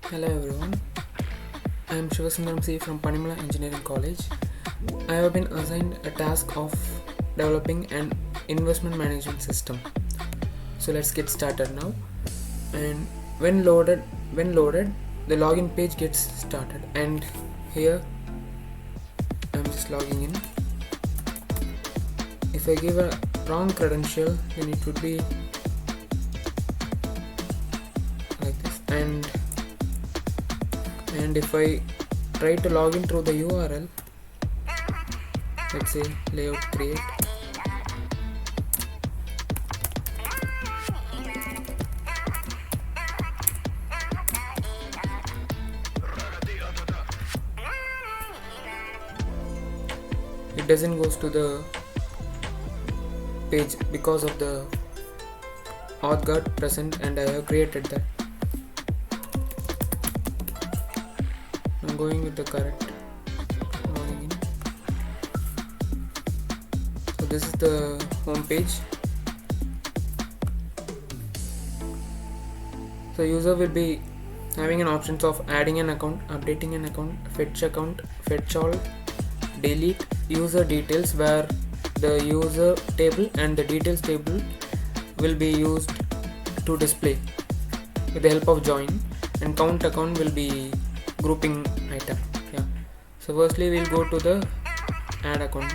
Hello everyone, I am Shivasundaram C from Panimala Engineering College. I have been assigned a task of developing an investment management system. So let's get started now. And when loaded, the login page gets started. And here I am just logging in. If I give a wrong credential, then it would be like this. And if I try to log in through the URL, let's say layout create, it doesn't goes to the page because of the auth guard present, and I have created that. I'm going with the correct logging in. So this is the home page. So user will be having an options of adding an account, updating an account, fetch all, delete, user details, where the user table and the details table will be used to display with the help of join, and count account will be grouping item. So firstly we'll go to the add account.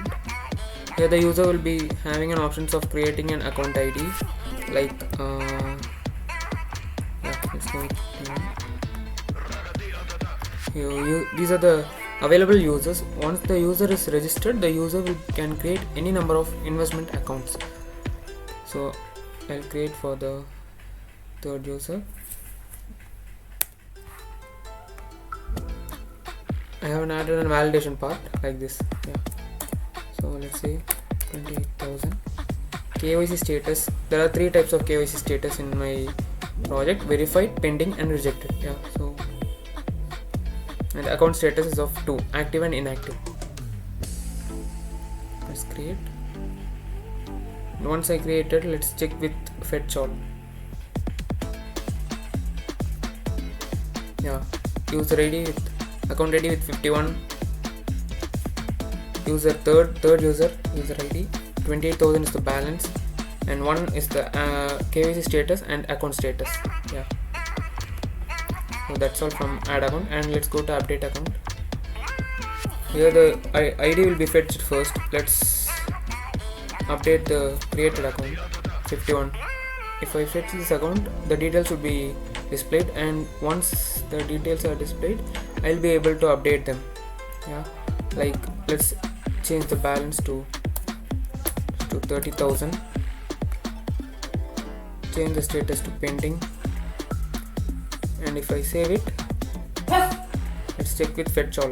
Here the user will be having an options of creating an account ID, like let's go with these are the available users. Once the user is registered, the user can create any number of investment accounts. So I'll create for the third user. I haven't added a validation part like this. So let's say 28,000. KYC status. There are three types of KYC status in my project: verified, pending, and rejected. So and account status is of 2, active and inactive. Let's create. Once I created, let's check with fetch all. User ID with account ID with 51, user third user ID, 28,000 is the balance, and 1 is the KYC status and account status. So that's all from add account, and let's go to update account. Here the ID will be fetched first. Let's update the created account 51. If I fetch this account, the details should be displayed, and once the details are displayed, I'll be able to update them. Like let's change the balance to 30,000, change the status to pending, and if I save it, let's check with fetch all.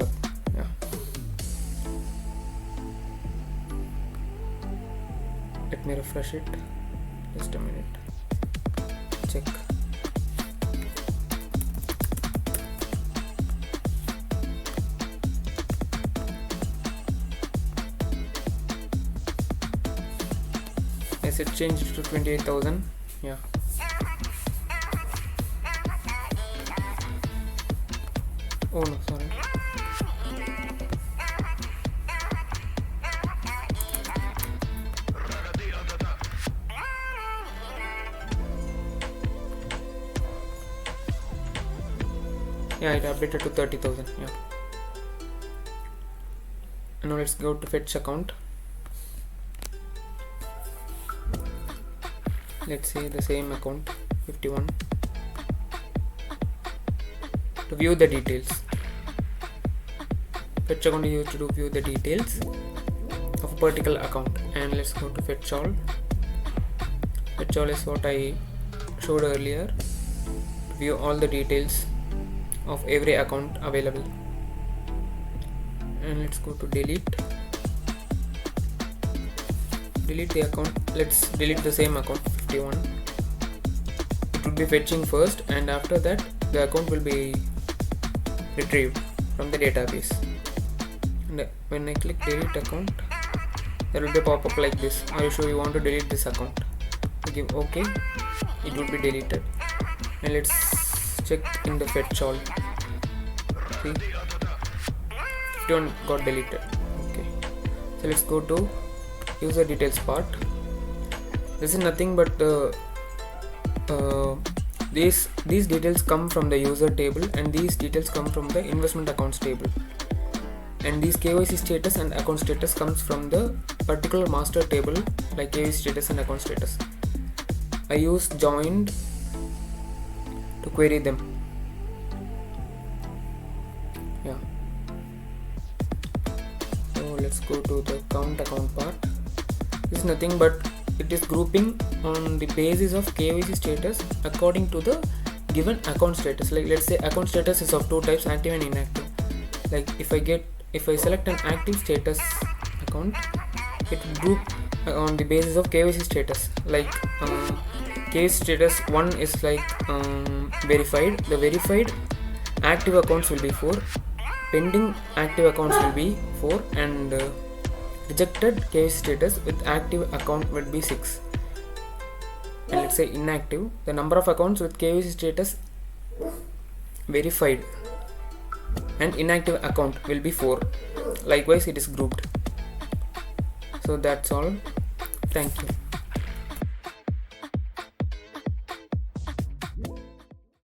Let me refresh it, just a minute, check. I said change it to 28,000. Oh no, sorry. It updated to 30,000. Now let's go to fetch account. Let's say the same account 51. To view the details, fetch account is used to view the details of a particular account, and let's go to fetch all. Fetch all is what I showed earlier, to view all the details of every account available. And let's go to delete the account. Let's delete the same account 51. It will be fetching first, and after that the account will be retrieved from the database. And when I click delete account, there will be a pop-up like this: are you sure you want to delete this account? I give OK, it will be deleted. And let's check in the fetch all. See, 51 got deleted. Okay, so let's go to user details part. This is nothing but these details come from the user table, and these details come from the investment accounts table, and these KYC status and account status comes from the particular master table like KYC status and account status. I use joined to query them. Yeah, so let's go to the count account part. This is nothing but it is grouping on the basis of KYC status according to the given account status. Like let's say account status is of two types, active and inactive. Like if I select an active status account, it group on the basis of KYC status. Like KYC status 1 is like verified. The verified active accounts will be 4, pending active accounts will be 4, and rejected KYC status with active account would be 6. And let's say inactive, the number of accounts with KYC status verified and inactive account will be 4. Likewise, it is grouped. So that's all. Thank you.